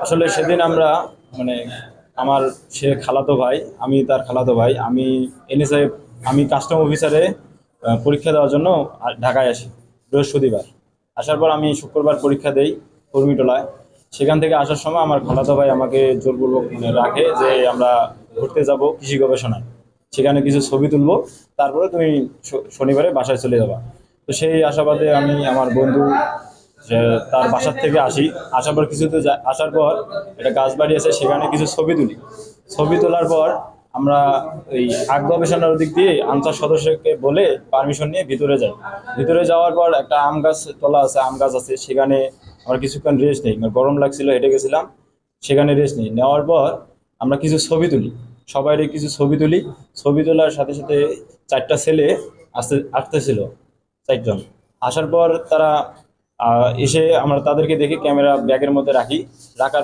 আসলে সেদিন আমরা মানে আমার সে খালাতো ভাই, আমি তার খালাতো ভাই, আমি এনএসআই, আমি কাস্টম অফিসারে পরীক্ষা দেওয়ার জন্য ঢাকায় আসি বৃহস্পতিবার। আসার পর আমি শুক্রবার পরীক্ষা দেই কর্মীটোলায়। সেখান থেকে আসার সময় আমার খালাতো ভাই আমাকে জোরপূর্বক রাখে যে আমরা ঘুরতে যাব কৃষি গবেষণায়, সেখানে কিছু ছবি তুলবো, তারপরে তুমি শনিবারে বাসায় চলে যাবা। তো সেই আশাবাদে আমি আমার বন্ধু যে তার বাসার থেকে আসি। আসার পর আসার পর একটা গাছ বাড়ি আছে, সেখানে কিছু ছবি তুলি। ছবি তোলার পর আমরা এই আগ গবেষণার দিক দিয়ে আনসার সদস্যকে বলে পারমিশন নিয়ে ভিতরে যাই। ভিতরে যাওয়ার পর একটা আম গাছ তোলা আছে, আম গাছ আছে, সেখানে আমরা কিছুক্ষণ রেস্ট নিই, গরম লাগছিল হেঁটে গেছিলাম। সেখানে রেস্ট নিই, নেওয়ার পর আমরা কিছু ছবি তুলি, সবাইরে কিছু ছবি তুলি। ছবি তোলার সাথে সাথে চারটা ছেলে আসতেছিল, চারজন। আসার পর তারা এসে আমরা তাদেরকে দেখে ক্যামেরা ব্যাগের মধ্যে রাখি। রাখার